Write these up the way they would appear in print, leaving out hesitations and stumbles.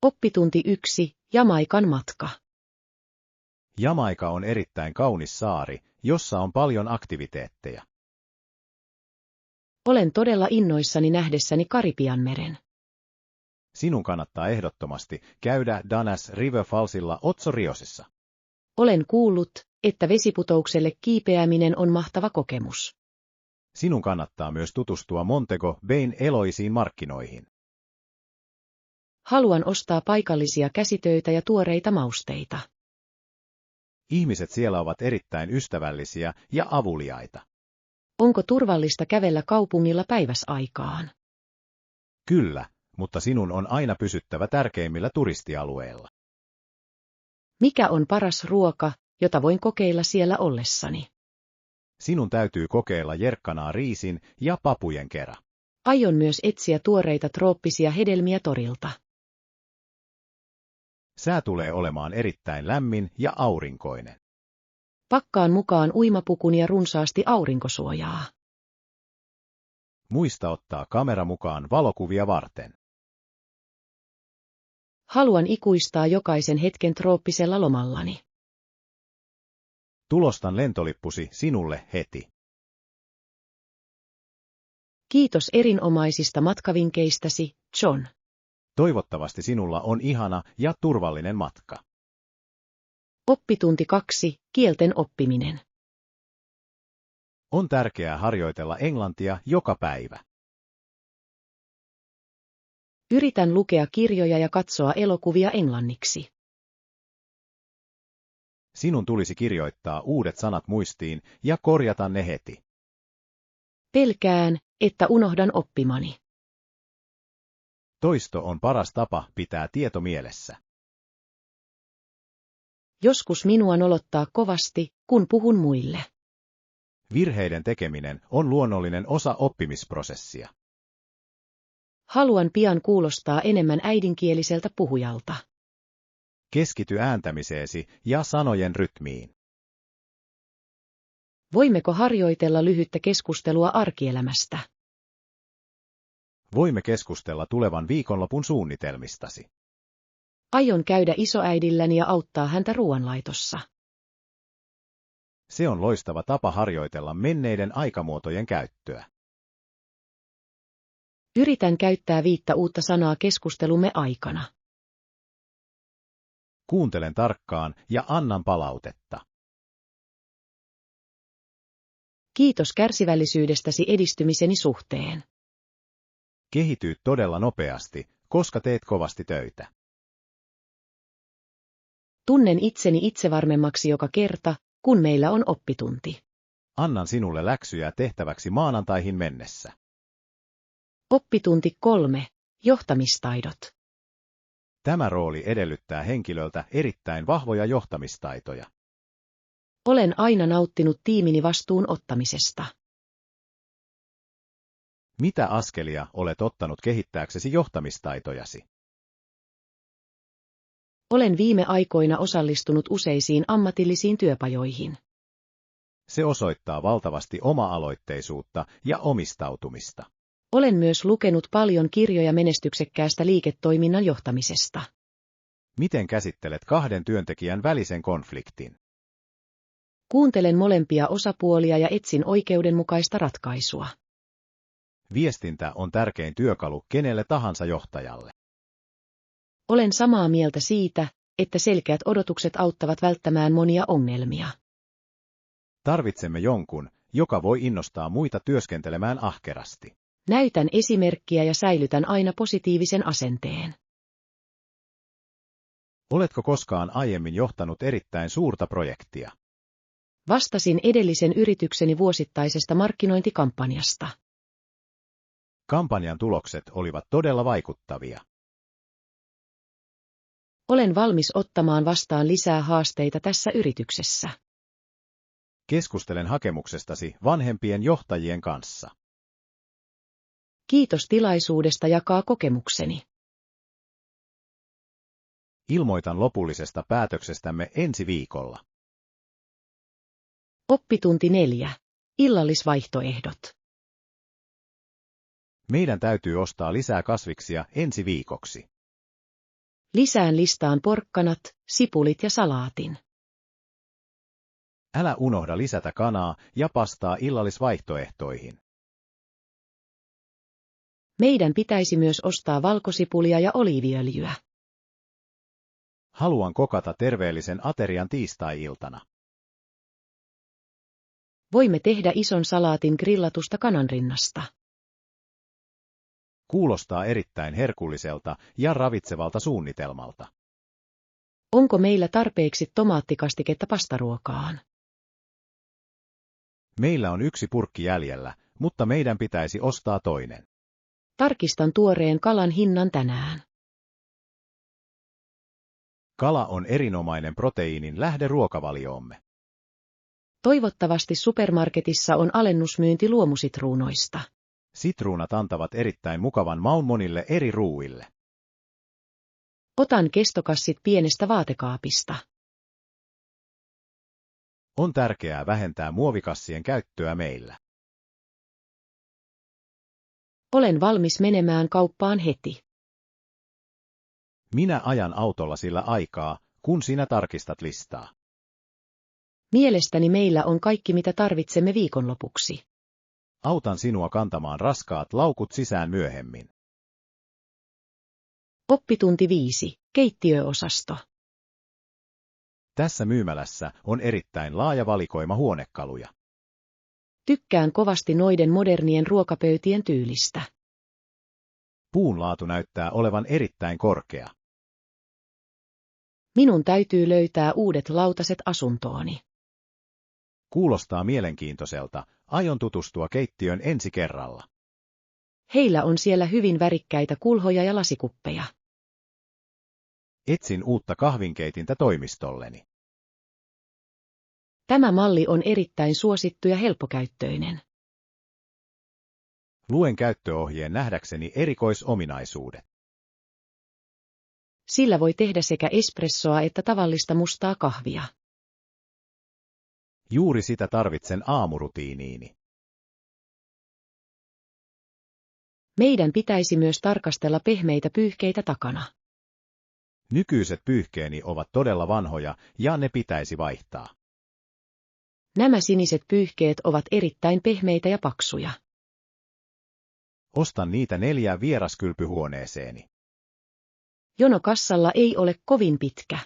Oppitunti 1. Jamaikan matka. Jamaika on erittäin kaunis saari, jossa on paljon aktiviteetteja. Olen todella innoissani nähdessäni Karibianmeren. Sinun kannattaa ehdottomasti käydä Danas River Fallsilla Ocho Riosissa. Olen kuullut, että vesiputoukselle kiipeäminen on mahtava kokemus. Sinun kannattaa myös tutustua Montego Bayn eloisiin markkinoihin. Haluan ostaa paikallisia käsitöitä ja tuoreita mausteita. Ihmiset siellä ovat erittäin ystävällisiä ja avuliaita. Onko turvallista kävellä kaupungilla päiväsaikaan? Kyllä, mutta sinun on aina pysyttävä tärkeimmillä turistialueilla. Mikä on paras ruoka, jota voin kokeilla siellä ollessani? Sinun täytyy kokeilla jerkkanaa riisin ja papujen kera. Aion myös etsiä tuoreita trooppisia hedelmiä torilta. Sää tulee olemaan erittäin lämmin ja aurinkoinen. Pakkaan mukaan uimapukun ja runsaasti aurinkosuojaa. Muista ottaa kamera mukaan valokuvia varten. Haluan ikuistaa jokaisen hetken trooppisella lomallani. Tulostan lentolippusi sinulle heti. Kiitos erinomaisista matkavinkeistäsi, John. Toivottavasti sinulla on ihana ja turvallinen matka. Oppitunti 2. Kielten oppiminen. On tärkeää harjoitella englantia joka päivä. Yritän lukea kirjoja ja katsoa elokuvia englanniksi. Sinun tulisi kirjoittaa uudet sanat muistiin ja korjata ne heti. Pelkään, että unohdan oppimani. Toisto on paras tapa pitää tieto mielessä. Joskus minua nolottaa kovasti, kun puhun muille. Virheiden tekeminen on luonnollinen osa oppimisprosessia. Haluan pian kuulostaa enemmän äidinkieliseltä puhujalta. Keskity ääntämiseesi ja sanojen rytmiin. Voimmeko harjoitella lyhyttä keskustelua arkielämästä? Voimme keskustella tulevan viikonlopun suunnitelmistasi. Aion käydä isoäidilläni ja auttaa häntä ruoanlaitossa. Se on loistava tapa harjoitella menneiden aikamuotojen käyttöä. Yritän käyttää 5 uutta sanaa keskustelumme aikana. Kuuntelen tarkkaan ja annan palautetta. Kiitos kärsivällisyydestäsi edistymiseni suhteen. Kehityt todella nopeasti, koska teet kovasti töitä. Tunnen itseni itsevarmemmaksi joka kerta, kun meillä on oppitunti. Annan sinulle läksyjä tehtäväksi maanantaihin mennessä. Oppitunti 3. Johtamistaidot. Tämä rooli edellyttää henkilöltä erittäin vahvoja johtamistaitoja. Olen aina nauttinut tiimini vastuun ottamisesta. Mitä askelia olet ottanut kehittääksesi johtamistaitojasi? Olen viime aikoina osallistunut useisiin ammatillisiin työpajoihin. Se osoittaa valtavasti oma-aloitteisuutta ja omistautumista. Olen myös lukenut paljon kirjoja menestyksekkäästä liiketoiminnan johtamisesta. Miten käsittelet 2 työntekijän välisen konfliktin? Kuuntelen molempia osapuolia ja etsin oikeudenmukaista ratkaisua. Viestintä on tärkein työkalu kenelle tahansa johtajalle. Olen samaa mieltä siitä, että selkeät odotukset auttavat välttämään monia ongelmia. Tarvitsemme jonkun, joka voi innostaa muita työskentelemään ahkerasti. Näytän esimerkkiä ja säilytän aina positiivisen asenteen. Oletko koskaan aiemmin johtanut erittäin suurta projektia? Vastasin edellisen yritykseni vuosittaisesta markkinointikampanjasta. Kampanjan tulokset olivat todella vaikuttavia. Olen valmis ottamaan vastaan lisää haasteita tässä yrityksessä. Keskustelen hakemuksestasi vanhempien johtajien kanssa. Kiitos tilaisuudesta jakaa kokemukseni. . Ilmoitan lopullisesta päätöksestämme ensi viikolla. Oppitunti 4. Illallisvaihtoehdot. Meidän täytyy ostaa lisää kasviksia ensi viikoksi. Lisään listaan porkkanat, sipulit ja salaatin. Älä unohda lisätä kanaa ja pastaa illallisvaihtoehtoihin. Meidän pitäisi myös ostaa valkosipulia ja oliiviöljyä. Haluan kokata terveellisen aterian tiistai-iltana. Voimme tehdä ison salaatin grillatusta kananrinnasta. Kuulostaa erittäin herkulliselta ja ravitsevalta suunnitelmalta. Onko meillä tarpeeksi tomaattikastiketta pastaruokaan? Meillä on 1 purkki jäljellä, mutta meidän pitäisi ostaa toinen. Tarkistan tuoreen kalan hinnan tänään. Kala on erinomainen proteiinin lähde ruokavalioomme. Toivottavasti supermarketissa on alennusmyynti luomusitruunoista. Sitruunat antavat erittäin mukavan maun monille eri ruuille. Otan kestokassit pienestä vaatekaapista. On tärkeää vähentää muovikassien käyttöä meillä. Olen valmis menemään kauppaan heti. Minä ajan autolla sillä aikaa, kun sinä tarkistat listaa. Mielestäni meillä on kaikki mitä tarvitsemme viikonlopuksi. Autan sinua kantamaan raskaat laukut sisään myöhemmin. Oppitunti 5. Keittiöosasto. Tässä myymälässä on erittäin laaja valikoima huonekaluja. Tykkään kovasti noiden modernien ruokapöytien tyylistä. Puun laatu näyttää olevan erittäin korkea. Minun täytyy löytää uudet lautaset asuntooni. Kuulostaa mielenkiintoiselta, aion tutustua keittiön ensi kerralla. Heillä on siellä hyvin värikkäitä kulhoja ja lasikuppeja. Etsin uutta kahvinkeitintä toimistolleni. Tämä malli on erittäin suosittu ja helppokäyttöinen. Luen käyttöohjeen nähdäkseni erikoisominaisuudet. Sillä voi tehdä sekä espressoa että tavallista mustaa kahvia. Juuri sitä tarvitsen aamurutiiniini. Meidän pitäisi myös tarkastella pehmeitä pyyhkeitä takana. Nykyiset pyyhkeeni ovat todella vanhoja ja ne pitäisi vaihtaa. Nämä siniset pyyhkeet ovat erittäin pehmeitä ja paksuja. Ostan niitä 4 vieraskylpyhuoneeseeni. Jono kassalla ei ole kovin pitkä.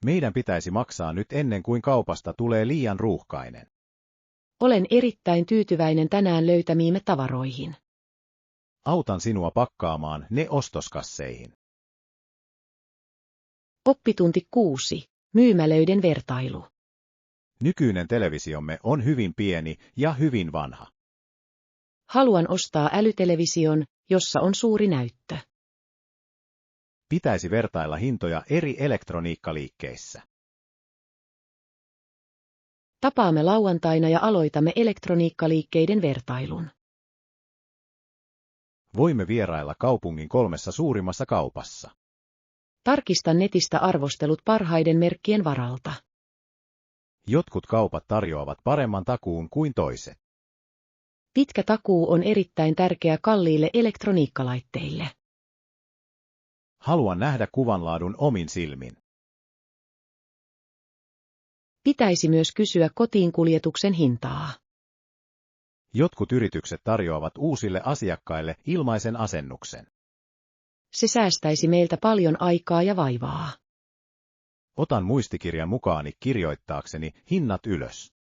Meidän pitäisi maksaa nyt ennen kuin kaupasta tulee liian ruuhkainen. Olen erittäin tyytyväinen tänään löytämiimme tavaroihin. Autan sinua pakkaamaan ne ostoskasseihin. Oppitunti 6. Myymälöiden vertailu. Nykyinen televisiomme on hyvin pieni ja hyvin vanha. Haluan ostaa älytelevision, jossa on suuri näyttö. Pitäisi vertailla hintoja eri elektroniikkaliikkeissä. Tapaamme lauantaina ja aloitamme elektroniikkaliikkeiden vertailun. Voimme vierailla kaupungin 3 suurimmassa kaupassa. Tarkistan netistä arvostelut parhaiden merkkien varalta. Jotkut kaupat tarjoavat paremman takuun kuin toiset. Pitkä takuu on erittäin tärkeä kalliille elektroniikkalaitteille. Haluan nähdä kuvanlaadun omin silmin. Pitäisi myös kysyä kotiin kuljetuksen hintaa. Jotkut yritykset tarjoavat uusille asiakkaille ilmaisen asennuksen. Se säästäisi meiltä paljon aikaa ja vaivaa. Otan muistikirjan mukaani kirjoittaakseni hinnat ylös.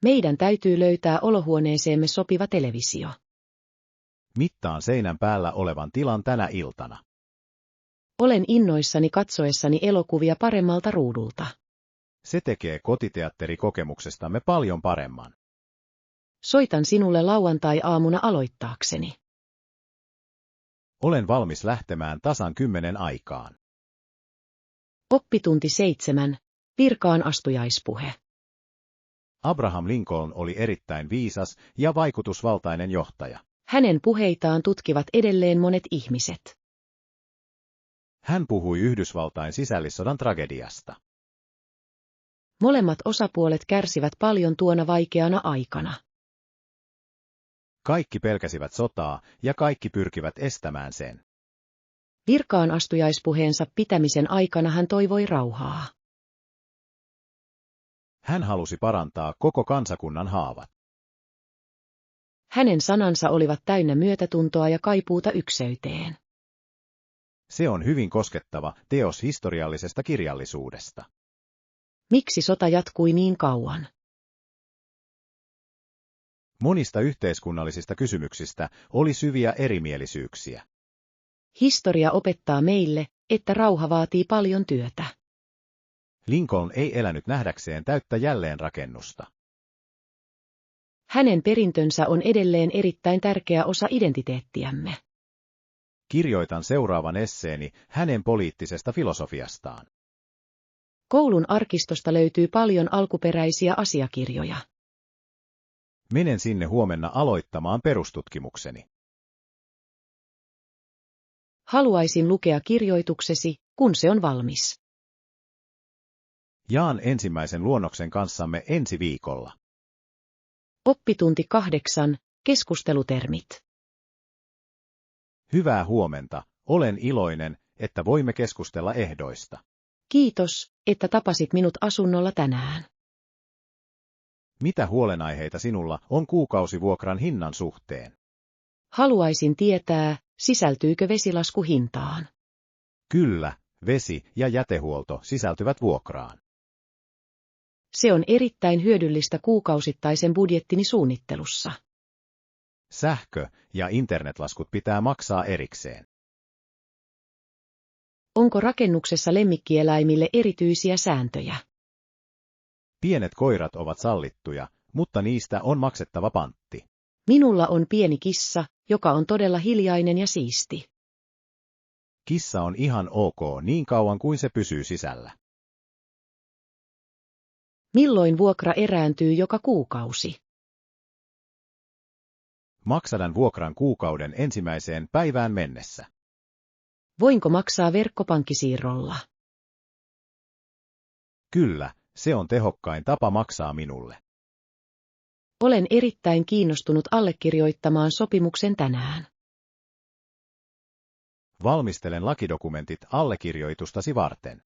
Meidän täytyy löytää olohuoneeseemme sopiva televisio. Mittaan seinän päällä olevan tilan tänä iltana. Olen innoissani katsoessani elokuvia paremmalta ruudulta. Se tekee kotiteatterikokemuksestamme paljon paremman. Soitan sinulle lauantai-aamuna aloittaakseni. Olen valmis lähtemään tasan 10 aikaan. Oppitunti 7. Virkaan astujaispuhe. Abraham Lincoln oli erittäin viisas ja vaikutusvaltainen johtaja. Hänen puheitaan tutkivat edelleen monet ihmiset. Hän puhui Yhdysvaltain sisällissodan tragediasta. Molemmat osapuolet kärsivät paljon tuona vaikeana aikana. Kaikki pelkäsivät sotaa ja kaikki pyrkivät estämään sen. Virkaanastujaispuheensa pitämisen aikana hän toivoi rauhaa. Hän halusi parantaa koko kansakunnan haavat. Hänen sanansa olivat täynnä myötätuntoa ja kaipuuta ykseyteen. Se on hyvin koskettava teos historiallisesta kirjallisuudesta. Miksi sota jatkui niin kauan? Monista yhteiskunnallisista kysymyksistä oli syviä erimielisyyksiä. Historia opettaa meille, että rauha vaatii paljon työtä. Lincoln ei elänyt nähdäkseen täyttä jälleenrakennusta. Hänen perintönsä on edelleen erittäin tärkeä osa identiteettiämme. Kirjoitan seuraavan esseeni hänen poliittisesta filosofiastaan. Koulun arkistosta löytyy paljon alkuperäisiä asiakirjoja. Menen sinne huomenna aloittamaan perustutkimukseni. Haluaisin lukea kirjoituksesi, kun se on valmis. Jaan ensimmäisen luonnoksen kanssamme ensi viikolla. Oppitunti 8. Keskustelutermit. Hyvää huomenta, olen iloinen, että voimme keskustella ehdoista. Kiitos, että tapasit minut asunnolla tänään. Mitä huolenaiheita sinulla on kuukausivuokran hinnan suhteen? Haluaisin tietää, sisältyykö vesilasku hintaan. Kyllä, vesi- ja jätehuolto sisältyvät vuokraan. Se on erittäin hyödyllistä kuukausittaisen budjettini suunnittelussa. Sähkö- ja internetlaskut pitää maksaa erikseen. Onko rakennuksessa lemmikkieläimille erityisiä sääntöjä? Pienet koirat ovat sallittuja, mutta niistä on maksettava pantti. Minulla on pieni kissa, joka on todella hiljainen ja siisti. Kissa on ihan ok niin kauan kuin se pysyy sisällä. Milloin vuokra erääntyy joka kuukausi? Maksadan vuokran kuukauden ensimmäiseen päivään mennessä. Voinko maksaa verkkopankkisiirrolla? Kyllä, se on tehokkain tapa maksaa minulle. Olen erittäin kiinnostunut allekirjoittamaan sopimuksen tänään. Valmistelen lakidokumentit allekirjoitustasi varten.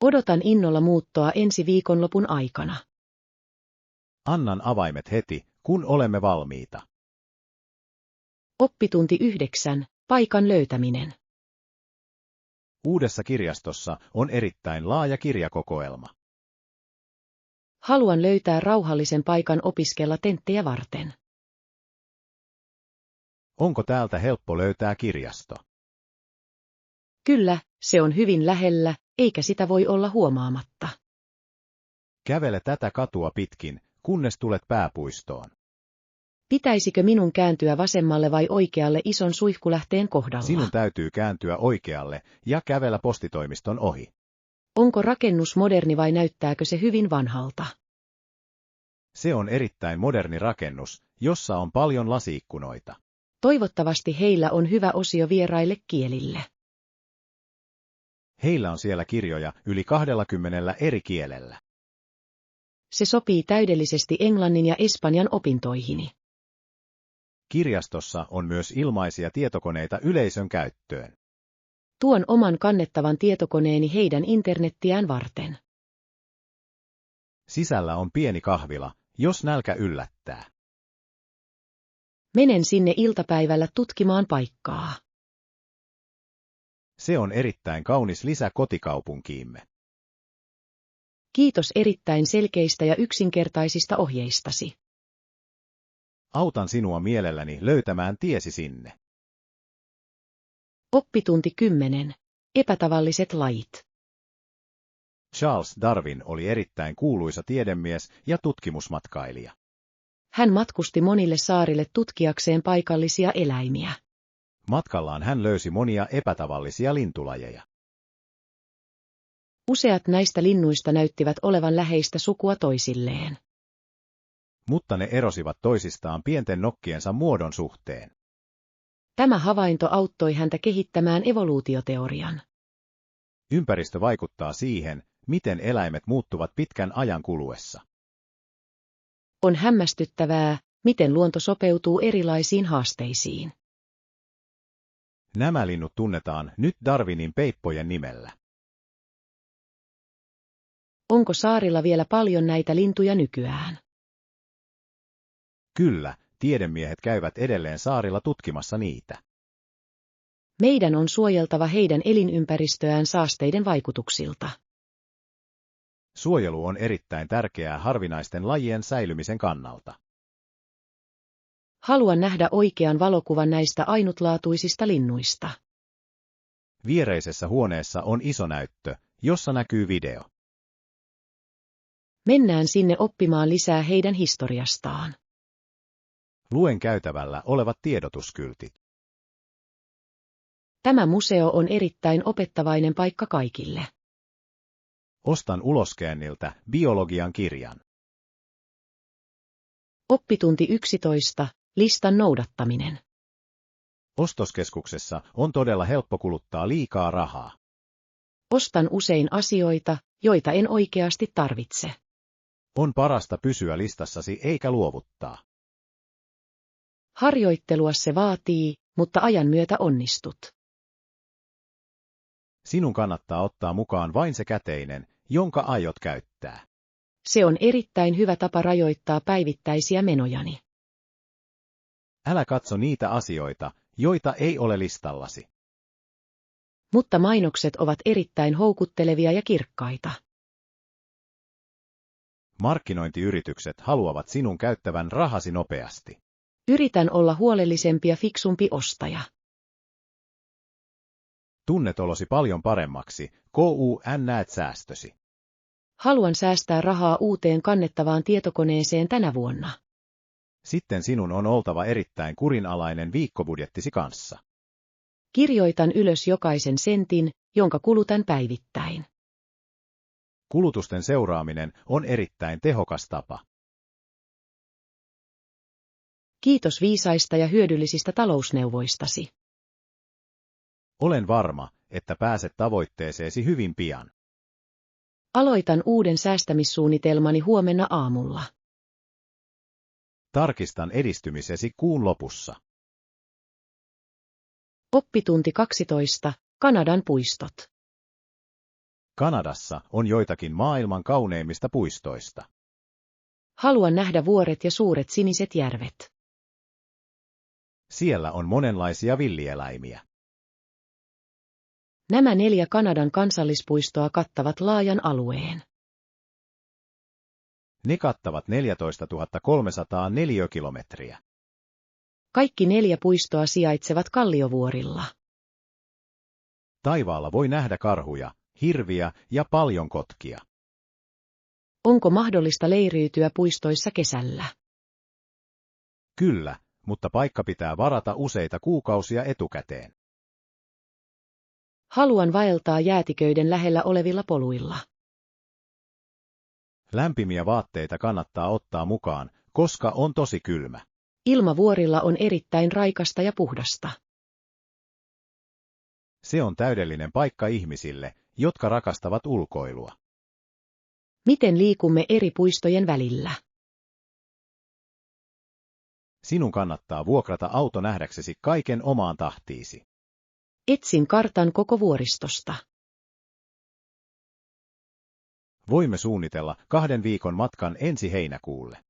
Odotan innolla muuttoa ensi viikonlopun aikana. Annan avaimet heti, kun olemme valmiita. Oppitunti 9. Paikan löytäminen. Uudessa kirjastossa on erittäin laaja kirjakokoelma. Haluan löytää rauhallisen paikan opiskella tenttejä varten. Onko täältä helppo löytää kirjasto? Kyllä, se on hyvin lähellä, eikä sitä voi olla huomaamatta. Kävele tätä katua pitkin, kunnes tulet pääpuistoon. Pitäisikö minun kääntyä vasemmalle vai oikealle ison suihkulähteen kohdalla? Sinun täytyy kääntyä oikealle ja kävellä postitoimiston ohi. Onko rakennus moderni vai näyttääkö se hyvin vanhalta? Se on erittäin moderni rakennus, jossa on paljon lasiikkunoita. Toivottavasti heillä on hyvä osio vieraille kielille. Heillä on siellä kirjoja yli 20 eri kielellä. Se sopii täydellisesti englannin ja espanjan opintoihini. Kirjastossa on myös ilmaisia tietokoneita yleisön käyttöön. Tuon oman kannettavan tietokoneeni heidän internettiään varten. Sisällä on pieni kahvila, jos nälkä yllättää. Menen sinne iltapäivällä tutkimaan paikkaa. Se on erittäin kaunis lisä kotikaupunkiimme. Kiitos erittäin selkeistä ja yksinkertaisista ohjeistasi. Autan sinua mielelläni löytämään tiesi sinne. Oppitunti 10. Epätavalliset lajit. Charles Darwin oli erittäin kuuluisa tiedemies ja tutkimusmatkailija. Hän matkusti monille saarille tutkiakseen paikallisia eläimiä. Matkallaan hän löysi monia epätavallisia lintulajeja. Useat näistä linnuista näyttivät olevan läheistä sukua toisilleen. Mutta ne erosivat toisistaan pienten nokkiensa muodon suhteen. Tämä havainto auttoi häntä kehittämään evoluutioteorian. Ympäristö vaikuttaa siihen, miten eläimet muuttuvat pitkän ajan kuluessa. On hämmästyttävää, miten luonto sopeutuu erilaisiin haasteisiin. Nämä linnut tunnetaan nyt Darwinin peippojen nimellä. Onko saarilla vielä paljon näitä lintuja nykyään? Kyllä, tiedemiehet käyvät edelleen saarilla tutkimassa niitä. Meidän on suojeltava heidän elinympäristöään saasteiden vaikutuksilta. Suojelu on erittäin tärkeää harvinaisten lajien säilymisen kannalta. Haluan nähdä oikean valokuvan näistä ainutlaatuisista linnuista. Viereisessä huoneessa on iso näyttö, jossa näkyy video. Mennään sinne oppimaan lisää heidän historiastaan. Luen käytävällä olevat tiedotuskyltit. Tämä museo on erittäin opettavainen paikka kaikille. Ostan uloskäynniltä biologian kirjan. Oppitunti 11. Listan noudattaminen. Ostoskeskuksessa on todella helppo kuluttaa liikaa rahaa. Ostan usein asioita, joita en oikeasti tarvitse. On parasta pysyä listassasi eikä luovuttaa. Harjoittelua se vaatii, mutta ajan myötä onnistut. Sinun kannattaa ottaa mukaan vain se käteinen, jonka aiot käyttää. Se on erittäin hyvä tapa rajoittaa päivittäisiä menojani. Älä katso niitä asioita, joita ei ole listallasi. Mutta mainokset ovat erittäin houkuttelevia ja kirkkaita. Markkinointiyritykset haluavat sinun käyttävän rahasi nopeasti. Yritän olla huolellisempi ja fiksumpi ostaja. Tunnet olosi paljon paremmaksi, kun näet säästösi. Haluan säästää rahaa uuteen kannettavaan tietokoneeseen tänä vuonna. Sitten sinun on oltava erittäin kurinalainen viikkobudjettisi kanssa. Kirjoitan ylös jokaisen sentin, jonka kulutan päivittäin. Kulutusten seuraaminen on erittäin tehokas tapa. Kiitos viisaista ja hyödyllisistä talousneuvoistasi. Olen varma, että pääset tavoitteeseesi hyvin pian. Aloitan uuden säästämissuunnitelmani huomenna aamulla. Tarkistan edistymisesi kuun lopussa. Oppitunti 12. Kanadan puistot. Kanadassa on joitakin maailman kauneimmista puistoista. Haluan nähdä vuoret ja suuret siniset järvet. Siellä on monenlaisia villieläimiä. Nämä 4 Kanadan kansallispuistoa kattavat laajan alueen. Ne kattavat 14 300 neliökilometriä. Kaikki 4 puistoa sijaitsevat kalliovuorilla. Taivaalla voi nähdä karhuja, hirviä ja paljon kotkia. Onko mahdollista leiriytyä puistoissa kesällä? Kyllä, mutta paikka pitää varata useita kuukausia etukäteen. Haluan vaeltaa jäätiköiden lähellä olevilla poluilla. Lämpimiä vaatteita kannattaa ottaa mukaan, koska on tosi kylmä. Ilma vuorilla on erittäin raikasta ja puhdasta. Se on täydellinen paikka ihmisille, jotka rakastavat ulkoilua. Miten liikumme eri puistojen välillä? Sinun kannattaa vuokrata auto nähdäksesi kaiken omaan tahtiisi. Etsin kartan koko vuoristosta. Voimme suunnitella 2 viikon matkan ensi heinäkuulle.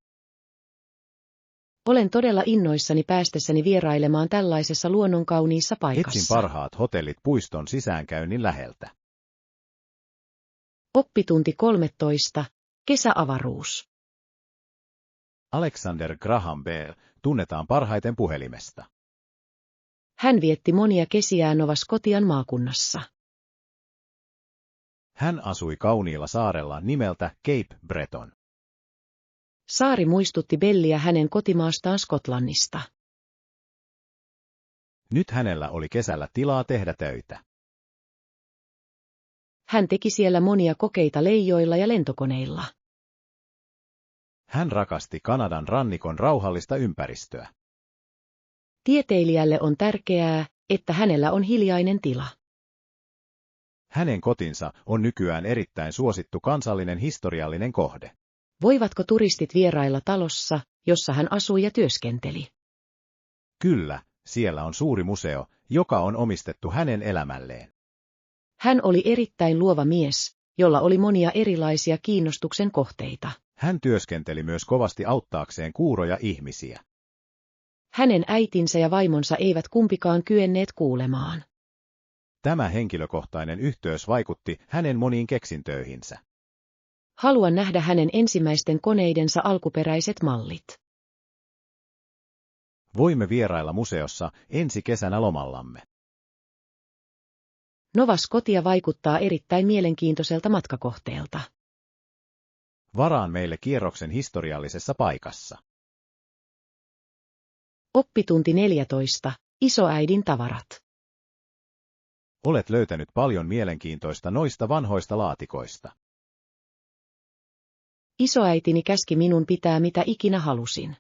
Olen todella innoissani päästessäni vierailemaan tällaisessa luonnonkauniissa paikassa. Etsin parhaat hotellit puiston sisäänkäynnin läheltä. Oppitunti 13. Kesäavaruus. Alexander Graham Bell tunnetaan parhaiten puhelimesta. Hän vietti monia kesiään Nova Scotian maakunnassa. Hän asui kauniilla saarella nimeltä Cape Breton. Saari muistutti Belliä hänen kotimaastaan Skotlannista. Nyt hänellä oli kesällä tilaa tehdä töitä. Hän teki siellä monia kokeita leijoilla ja lentokoneilla. Hän rakasti Kanadan rannikon rauhallista ympäristöä. Tieteilijälle on tärkeää, että hänellä on hiljainen tila. Hänen kotinsa on nykyään erittäin suosittu kansallinen historiallinen kohde. Voivatko turistit vierailla talossa, jossa hän asui ja työskenteli? Kyllä, Siellä on suuri museo, joka on omistettu hänen elämälleen. Hän oli erittäin luova mies, jolla oli monia erilaisia kiinnostuksen kohteita. Hän työskenteli myös kovasti auttaakseen kuuroja ihmisiä. Hänen äitinsä ja vaimonsa eivät kumpikaan kyenneet kuulemaan. Tämä henkilökohtainen yhteys vaikutti hänen moniin keksintöihinsä. Haluan nähdä hänen ensimmäisten koneidensa alkuperäiset mallit. Voimme vierailla museossa ensi kesänä lomallamme. Nova Scotia vaikuttaa erittäin mielenkiintoiselta matkakohteelta. Varaan meille kierroksen historiallisessa paikassa. Oppitunti 14. Isoäidin tavarat. Olet löytänyt paljon mielenkiintoista noista vanhoista laatikoista. Isoäitini käski minun pitää mitä ikinä halusin.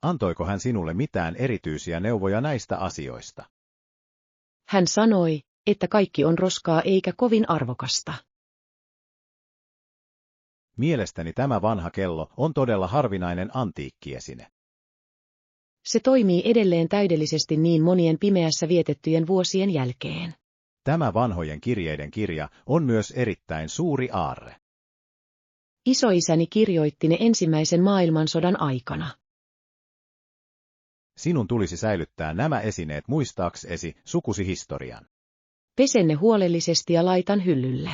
Antoiko hän sinulle mitään erityisiä neuvoja näistä asioista? Hän sanoi, että kaikki on roskaa eikä kovin arvokasta. Mielestäni tämä vanha kello on todella harvinainen antiikkiesine. Se toimii edelleen täydellisesti niin monien pimeässä vietettyjen vuosien jälkeen. Tämä vanhojen kirjeiden kirja on myös erittäin suuri aarre. Isoisäni kirjoitti ne ensimmäisen maailmansodan aikana. Sinun tulisi säilyttää nämä esineet muistaaksesi sukusi historian. Pesen ne huolellisesti ja laitan hyllylle.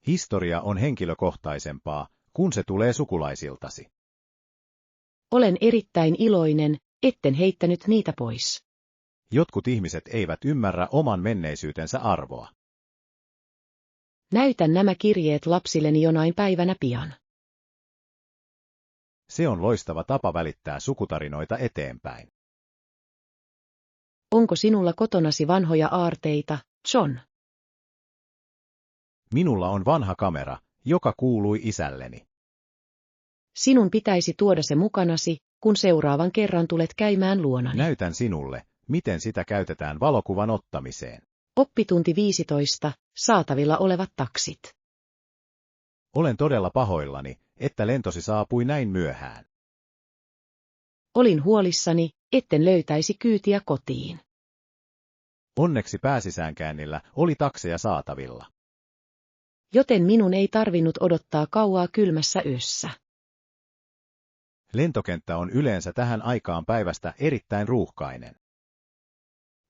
Historia on henkilökohtaisempaa, kun se tulee sukulaisiltasi. Olen erittäin iloinen, etten heittänyt niitä pois. Jotkut ihmiset eivät ymmärrä oman menneisyytensä arvoa. Näytän nämä kirjeet lapsilleni jonain päivänä pian. Se on loistava tapa välittää sukutarinoita eteenpäin. Onko sinulla kotonasi vanhoja aarteita, John? Minulla on vanha kamera, joka kuului isälleni. Sinun pitäisi tuoda se mukanasi, kun seuraavan kerran tulet käymään luonani. Näytän sinulle, miten sitä käytetään valokuvan ottamiseen. Oppitunti 15. Saatavilla olevat taksit. Olen todella pahoillani, että lentosi saapui näin myöhään. Olin huolissani, etten löytäisi kyytiä kotiin. Onneksi pääsisäänkäännillä oli takseja saatavilla. Joten minun ei tarvinnut odottaa kauaa kylmässä yössä. Lentokenttä on yleensä tähän aikaan päivästä erittäin ruuhkainen.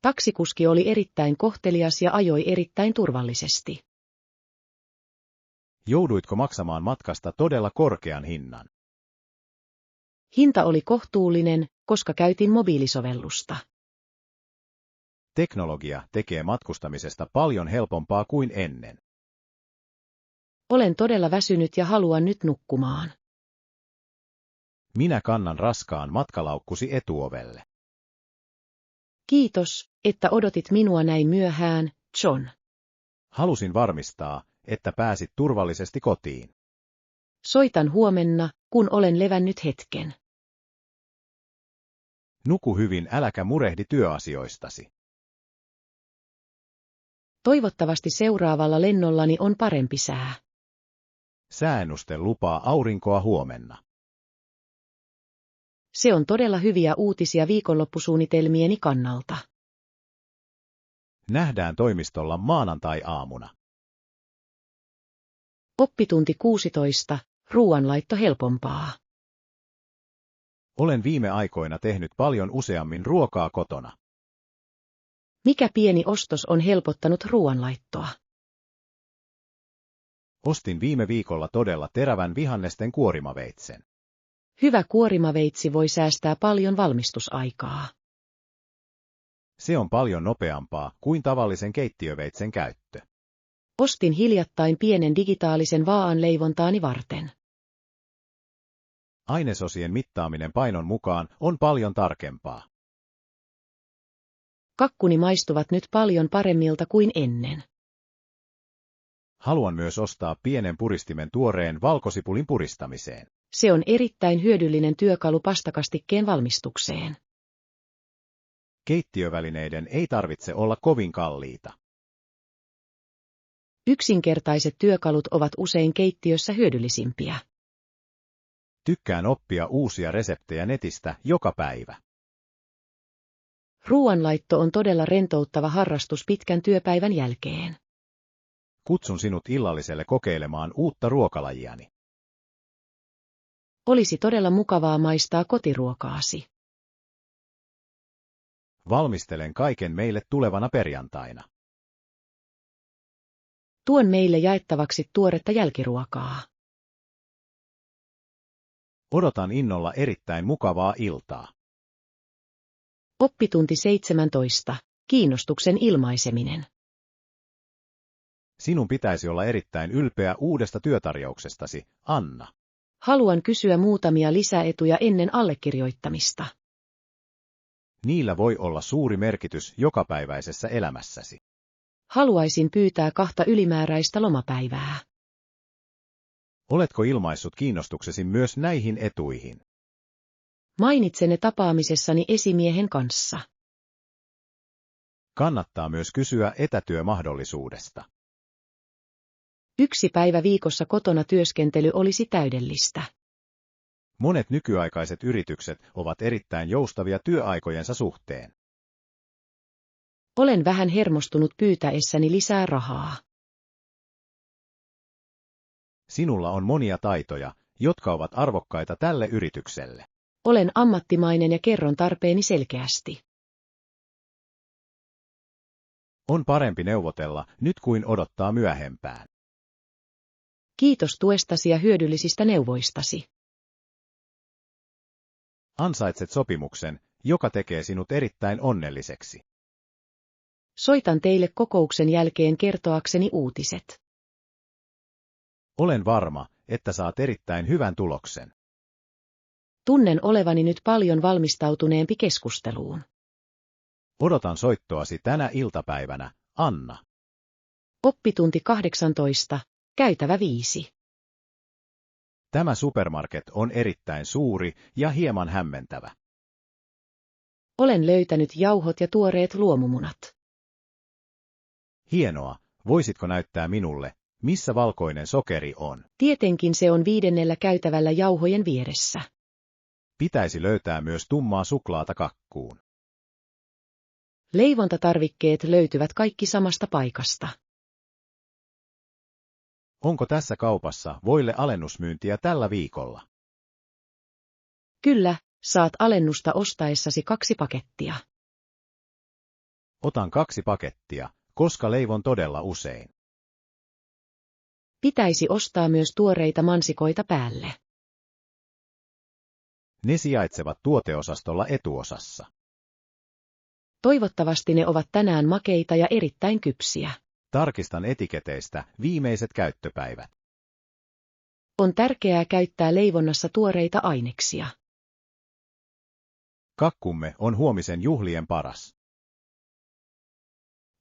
Taksikuski oli erittäin kohtelias ja ajoi erittäin turvallisesti. Jouduitko maksamaan matkasta todella korkean hinnan? Hinta oli kohtuullinen, koska käytin mobiilisovellusta. Teknologia tekee matkustamisesta paljon helpompaa kuin ennen. Olen todella väsynyt ja haluan nyt nukkumaan. Minä kannan raskaan matkalaukkusi etuovelle. Kiitos, että odotit minua näin myöhään, John. Halusin varmistaa, että pääsit turvallisesti kotiin. Soitan huomenna, kun olen levännyt hetken. Nuku hyvin, äläkä murehdi työasioistasi. Toivottavasti seuraavalla lennollani on parempi sää. Sääennuste lupaa aurinkoa huomenna. Se on todella hyviä uutisia viikonloppusuunnitelmieni kannalta. Nähdään toimistolla maanantai-aamuna. Oppitunti 16. Ruuanlaitto helpompaa. Olen viime aikoina tehnyt paljon useammin ruokaa kotona. Mikä pieni ostos on helpottanut ruuanlaittoa? Ostin viime viikolla todella terävän vihannesten kuorimaveitsen. Hyvä kuorimaveitsi voi säästää paljon valmistusaikaa. Se on paljon nopeampaa kuin tavallisen keittiöveitsen käyttö. Ostin hiljattain pienen digitaalisen vaa'anleivontaani varten. – Ainesosien mittaaminen painon mukaan on paljon tarkempaa. Kakkuni maistuvat nyt paljon paremmilta kuin ennen. Haluan myös ostaa pienen puristimen tuoreen valkosipulin puristamiseen. Se on erittäin hyödyllinen työkalu pastakastikkeen valmistukseen. Keittiövälineiden ei tarvitse olla kovin kalliita. Yksinkertaiset työkalut ovat usein keittiössä hyödyllisimpiä. Tykkään oppia uusia reseptejä netistä joka päivä. Ruoanlaitto on todella rentouttava harrastus pitkän työpäivän jälkeen. Kutsun sinut illalliselle kokeilemaan uutta ruokalajiani. Olisi todella mukavaa maistaa kotiruokaasi. Valmistelen kaiken meille tulevana perjantaina. Tuon meille jaettavaksi tuoretta jälkiruokaa. Odotan innolla erittäin mukavaa iltaa. Oppitunti 17. Kiinnostuksen ilmaiseminen. Sinun pitäisi olla erittäin ylpeä uudesta työtarjouksestasi, Anna. Haluan kysyä muutamia lisäetuja ennen allekirjoittamista. Niillä voi olla suuri merkitys jokapäiväisessä elämässäsi. Haluaisin pyytää 2 ylimääräistä lomapäivää. Oletko ilmaissut kiinnostuksesi myös näihin etuihin? Mainitsen ne tapaamisessani esimiehen kanssa. Kannattaa myös kysyä etätyömahdollisuudesta. 1 päivä viikossa kotona työskentely olisi täydellistä. Monet nykyaikaiset yritykset ovat erittäin joustavia työaikojensa suhteen. Olen vähän hermostunut pyytäessäni lisää rahaa. Sinulla on monia taitoja, jotka ovat arvokkaita tälle yritykselle. Olen ammattimainen ja kerron tarpeeni selkeästi. On parempi neuvotella nyt kuin odottaa myöhempään. Kiitos tuestasi ja hyödyllisistä neuvoistasi. Ansaitset sopimuksen, joka tekee sinut erittäin onnelliseksi. Soitan teille kokouksen jälkeen kertoakseni uutiset. Olen varma, että saat erittäin hyvän tuloksen. Tunnen olevani nyt paljon valmistautuneempi keskusteluun. Odotan soittoasi tänä iltapäivänä, Anna. Oppitunti 18, käytävä 5. Tämä supermarket on erittäin suuri ja hieman hämmentävä. Olen löytänyt jauhot ja tuoreet luomumunat. Hienoa, voisitko näyttää minulle, missä valkoinen sokeri on? Tietenkin se on 5. käytävällä jauhojen vieressä. Pitäisi löytää myös tummaa suklaata kakkuun. Leivontatarvikkeet löytyvät kaikki samasta paikasta. Onko tässä kaupassa voille alennusmyyntiä tällä viikolla? Kyllä, saat alennusta ostaessasi 2 pakettia. Otan 2 pakettia, koska leivon todella usein. Pitäisi ostaa myös tuoreita mansikoita päälle. Ne sijaitsevat tuoteosastolla etuosassa. Toivottavasti ne ovat tänään makeita ja erittäin kypsiä. Tarkistan etiketeistä viimeiset käyttöpäivät. On tärkeää käyttää leivonnassa tuoreita aineksia. Kakkumme on huomisen juhlien paras.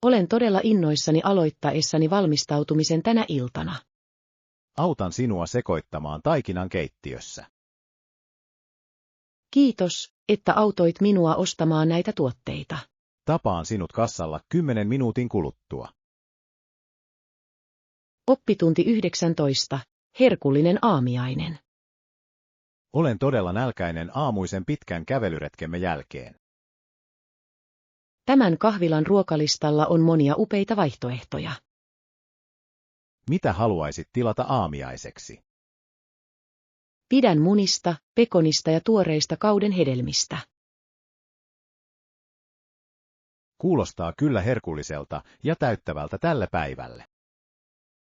Olen todella innoissani aloittaessani valmistautumisen tänä iltana. Autan sinua sekoittamaan taikinan keittiössä. Kiitos, että autoit minua ostamaan näitä tuotteita. Tapaan sinut kassalla 10 minuutin kuluttua. Oppitunti 19. Herkullinen aamiainen. Olen todella nälkäinen aamuisen pitkän kävelyretkemme jälkeen. Tämän kahvilan ruokalistalla on monia upeita vaihtoehtoja. Mitä haluaisit tilata aamiaiseksi? Pidän munista, pekonista ja tuoreista kauden hedelmistä. Kuulostaa kyllä herkulliselta ja täyttävältä tälle päivälle.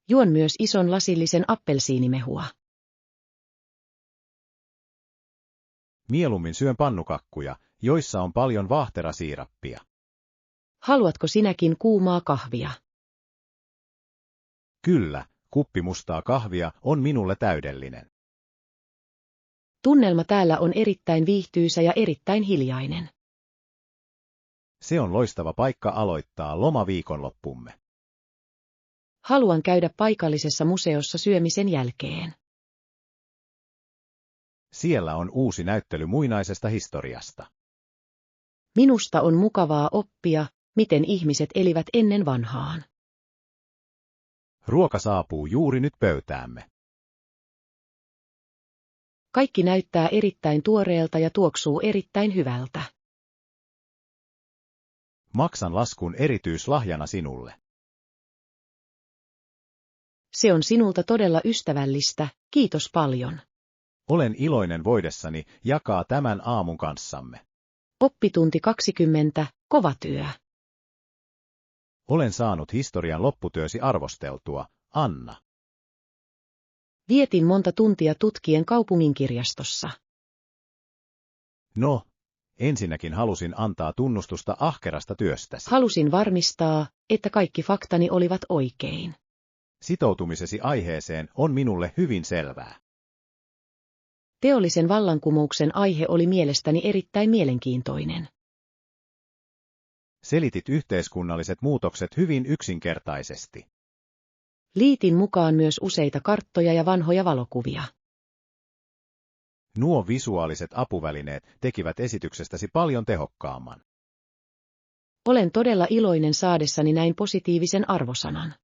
Juon myös ison lasillisen appelsiinimehua. Mieluummin syön pannukakkuja, joissa on paljon vaahterasiirappia. Haluatko sinäkin kuumaa kahvia? Kyllä, kuppi mustaa kahvia on minulle täydellinen. Tunnelma täällä on erittäin viihtyisä ja erittäin hiljainen. Se on loistava paikka aloittaa lomaviikonloppumme. Haluan käydä paikallisessa museossa syömisen jälkeen. Siellä on uusi näyttely muinaisesta historiasta. Minusta on mukavaa oppia, miten ihmiset elivät ennen vanhaan. Ruoka saapuu juuri nyt pöytäämme. Kaikki näyttää erittäin tuoreelta ja tuoksuu erittäin hyvältä. Maksan laskun erityislahjana sinulle. Se on sinulta todella ystävällistä, kiitos paljon. Olen iloinen voidessani jakaa tämän aamun kanssamme. Oppitunti 20, kova työ. Olen saanut historian lopputyösi arvosteltua, Anna. Vietin monta tuntia tutkien kaupunginkirjastossa. No, ensinnäkin halusin antaa tunnustusta ahkerasta työstäsi. Halusin varmistaa, että kaikki faktani olivat oikein. Sitoutumisesi aiheeseen on minulle hyvin selvää. Teollisen vallankumouksen aihe oli mielestäni erittäin mielenkiintoinen. Selitit yhteiskunnalliset muutokset hyvin yksinkertaisesti. Liitin mukaan myös useita karttoja ja vanhoja valokuvia. Nuo visuaaliset apuvälineet tekivät esityksestäsi paljon tehokkaamman. Olen todella iloinen saadessani näin positiivisen arvosanan.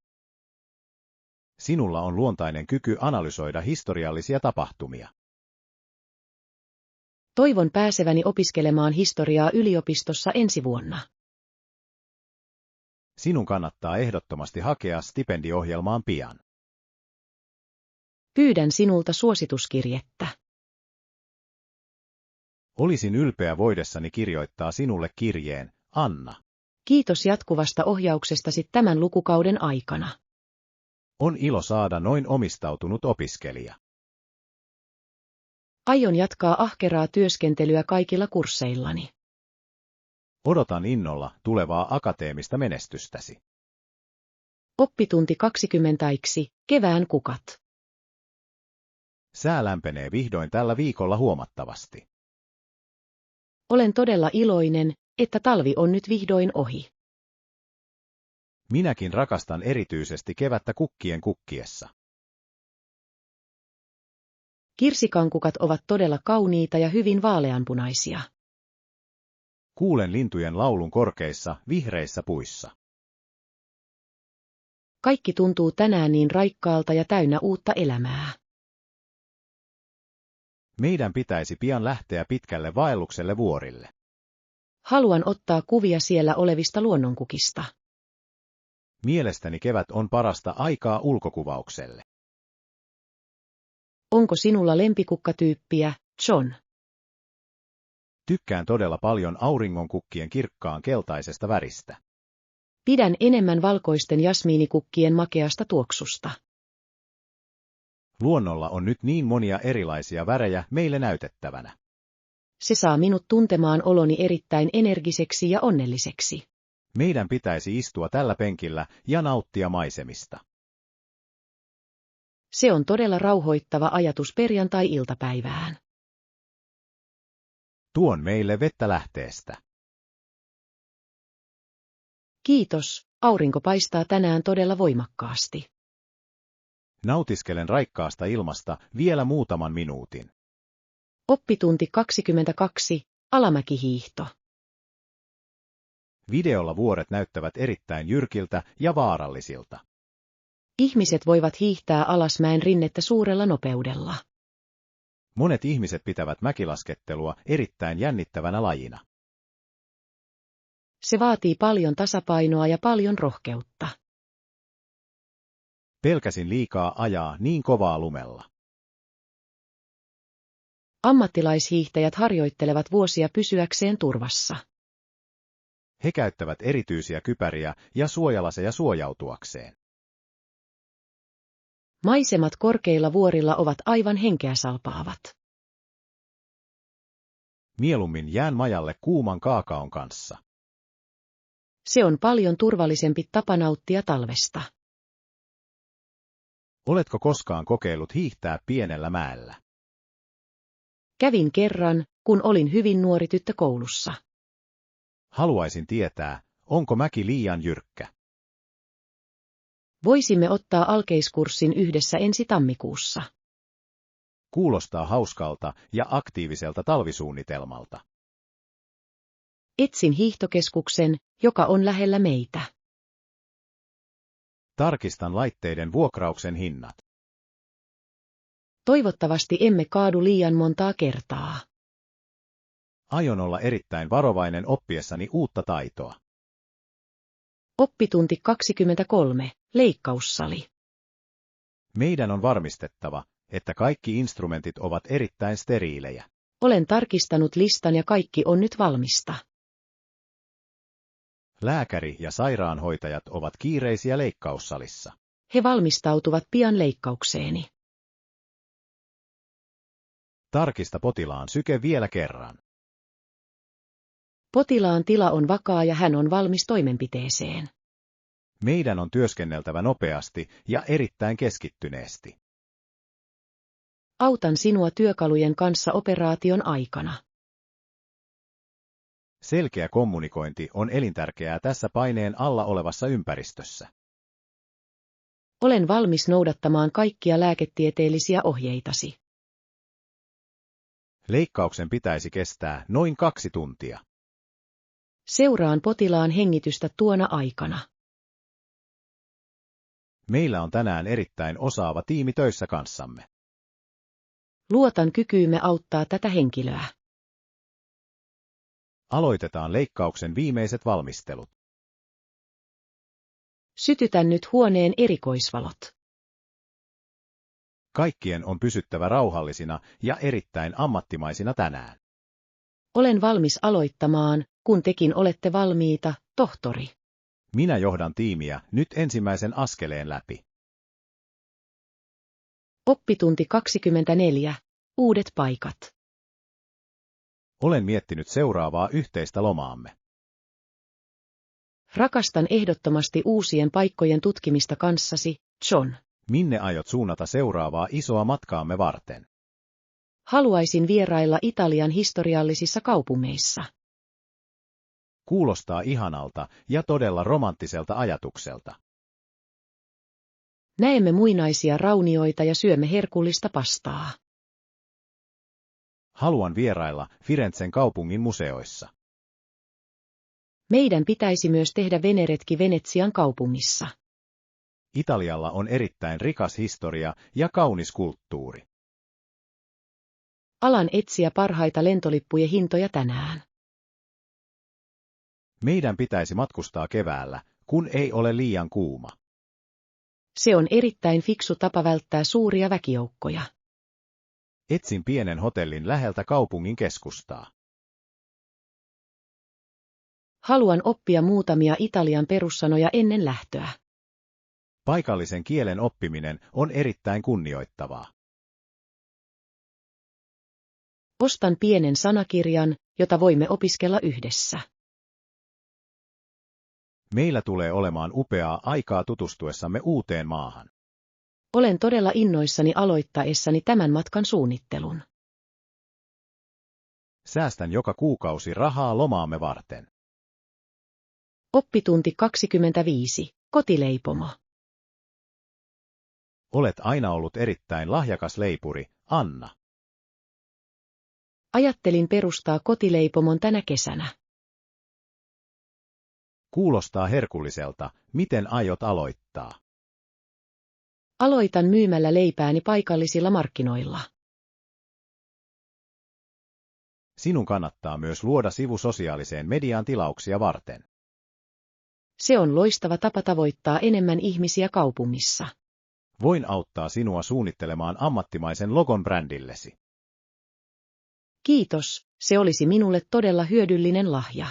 Sinulla on luontainen kyky analysoida historiallisia tapahtumia. Toivon pääseväni opiskelemaan historiaa yliopistossa ensi vuonna. Sinun kannattaa ehdottomasti hakea stipendiohjelmaan pian. Pyydän sinulta suosituskirjettä. Olisin ylpeä voidessani kirjoittaa sinulle kirjeen, Anna. Kiitos jatkuvasta ohjauksestasi tämän lukukauden aikana. On ilo saada noin omistautunut opiskelija. Aion jatkaa ahkeraa työskentelyä kaikilla kursseillani. Odotan innolla tulevaa akateemista menestystäsi. Oppitunti 20, kevään kukat. Sää lämpenee vihdoin tällä viikolla huomattavasti. Olen todella iloinen, että talvi on nyt vihdoin ohi. Minäkin rakastan erityisesti kevättä kukkien kukkiessa. Kirsikankukat ovat todella kauniita ja hyvin vaaleanpunaisia. Kuulen lintujen laulun korkeissa, vihreissä puissa. Kaikki tuntuu tänään niin raikkaalta ja täynnä uutta elämää. Meidän pitäisi pian lähteä pitkälle vaellukselle vuorille. Haluan ottaa kuvia siellä olevista luonnonkukista. Mielestäni kevät on parasta aikaa ulkokuvaukselle. Onko sinulla lempikukkatyyppiä, John? Tykkään todella paljon auringonkukkien kirkkaan keltaisesta väristä. Pidän enemmän valkoisten jasmiinikukkien makeasta tuoksusta. Luonnolla on nyt niin monia erilaisia värejä meille näytettävänä. Se saa minut tuntemaan oloni erittäin energiseksi ja onnelliseksi. Meidän pitäisi istua tällä penkillä ja nauttia maisemista. Se on todella rauhoittava ajatus perjantai-iltapäivään. Tuon meille vettä lähteestä. Kiitos, aurinko paistaa tänään todella voimakkaasti. Nautiskelen raikkaasta ilmasta vielä muutaman minuutin. Oppitunti 22, alamäkihiihto. Videolla vuoret näyttävät erittäin jyrkiltä ja vaarallisilta. Ihmiset voivat hiihtää alasmäen rinnettä suurella nopeudella. Monet ihmiset pitävät mäkilaskettelua erittäin jännittävänä lajina. Se vaatii paljon tasapainoa ja paljon rohkeutta. Pelkäsin liikaa ajaa niin kovaa lumella. Ammattilaishiihtäjät harjoittelevat vuosia pysyäkseen turvassa. He käyttävät erityisiä kypäriä ja suojalaseja suojautuakseen. Maisemat korkeilla vuorilla ovat aivan henkeä salpaavat. Mieluummin jään majalle kuuman kaakaon kanssa. Se on paljon turvallisempi tapa nauttia talvesta. Oletko koskaan kokeillut hiihtää pienellä mäellä? Kävin kerran, kun olin hyvin nuori tyttö koulussa. Haluaisin tietää, onko mäki liian jyrkkä? Voisimme ottaa alkeiskurssin yhdessä ensi tammikuussa. Kuulostaa hauskalta ja aktiiviselta talvisuunnitelmalta. Etsin hiihtokeskuksen, joka on lähellä meitä. Tarkistan laitteiden vuokrauksen hinnat. Toivottavasti emme kaadu liian montaa kertaa. Aion olla erittäin varovainen oppiessani uutta taitoa. Oppitunti 23. Leikkaussali. Meidän on varmistettava, että kaikki instrumentit ovat erittäin steriilejä. Olen tarkistanut listan ja kaikki on nyt valmista. Lääkäri ja sairaanhoitajat ovat kiireisiä leikkaussalissa. He valmistautuvat pian leikkaukseeni. Tarkista potilaan syke vielä kerran. Potilaan tila on vakaa ja hän on valmis toimenpiteeseen. Meidän on työskenneltävä nopeasti ja erittäin keskittyneesti. Autan sinua työkalujen kanssa operaation aikana. Selkeä kommunikointi on elintärkeää tässä paineen alla olevassa ympäristössä. Olen valmis noudattamaan kaikkia lääketieteellisiä ohjeitasi. Leikkauksen pitäisi kestää noin 2 tuntia. Seuraan potilaan hengitystä tuona aikana. Meillä on tänään erittäin osaava tiimi töissä kanssamme. Luotan kykyymme auttaa tätä henkilöä. Aloitetaan leikkauksen viimeiset valmistelut. Sytytän nyt huoneen erikoisvalot. Kaikkien on pysyttävä rauhallisina ja erittäin ammattimaisina tänään. Olen valmis aloittamaan, kun tekin olette valmiita, tohtori. Minä johdan tiimiä nyt ensimmäisen askeleen läpi. Oppitunti 24. Uudet paikat. Olen miettinyt seuraavaa yhteistä lomaamme. Rakastan ehdottomasti uusien paikkojen tutkimista kanssasi, John. Minne aiot suunnata seuraavaa isoa matkaamme varten? Haluaisin vierailla Italian historiallisissa kaupungeissa. Kuulostaa ihanalta ja todella romanttiselta ajatukselta. Näemme muinaisia raunioita ja syömme herkullista pastaa. Haluan vierailla Firenzen kaupungin museoissa. Meidän pitäisi myös tehdä veneretki Venetsian kaupungissa. Italialla on erittäin rikas historia ja kaunis kulttuuri. Alan etsiä parhaita lentolippujen hintoja tänään. Meidän pitäisi matkustaa keväällä, kun ei ole liian kuuma. Se on erittäin fiksu tapa välttää suuria väkijoukkoja. Etsin pienen hotellin läheltä kaupungin keskustaa. Haluan oppia muutamia Italian perussanoja ennen lähtöä. Paikallisen kielen oppiminen on erittäin kunnioittavaa. Ostan pienen sanakirjan, jota voimme opiskella yhdessä. Meillä tulee olemaan upeaa aikaa tutustuessamme uuteen maahan. Olen todella innoissani aloittaessani tämän matkan suunnittelun. Säästän joka kuukausi rahaa lomaamme varten. Oppitunti 25. Kotileipomo. Olet aina ollut erittäin lahjakas leipuri, Anna. Ajattelin perustaa kotileipomon tänä kesänä. Kuulostaa herkulliselta, miten aiot aloittaa? Aloitan myymällä leipääni paikallisilla markkinoilla. Sinun kannattaa myös luoda sivu sosiaaliseen mediaan tilauksia varten. Se on loistava tapa tavoittaa enemmän ihmisiä kaupungissa. Voin auttaa sinua suunnittelemaan ammattimaisen logon brändillesi. Kiitos, se olisi minulle todella hyödyllinen lahja.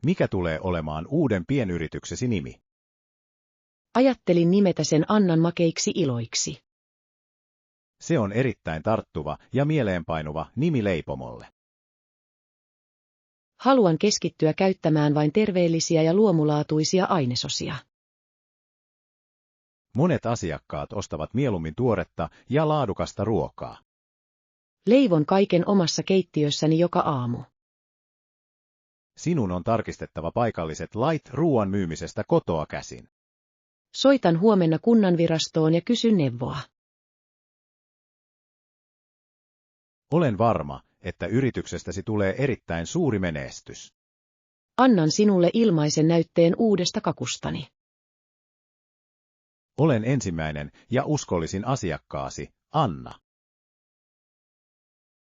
Mikä tulee olemaan uuden pienyrityksesi nimi? Ajattelin nimetä sen Annan makeiksi iloiksi. Se on erittäin tarttuva ja mieleenpainuva nimi leipomolle. Haluan keskittyä käyttämään vain terveellisiä ja luomulaatuisia ainesosia. Monet asiakkaat ostavat mieluummin tuoretta ja laadukasta ruokaa. Leivon kaiken omassa keittiössäni joka aamu. Sinun on tarkistettava paikalliset lait ruoan myymisestä kotoa käsin. Soitan huomenna kunnanvirastoon ja kysyn neuvoa. Olen varma, että yrityksestäsi tulee erittäin suuri menestys. Annan sinulle ilmaisen näytteen uudesta kakustani. Olen ensimmäinen ja uskollisin asiakkaasi, Anna.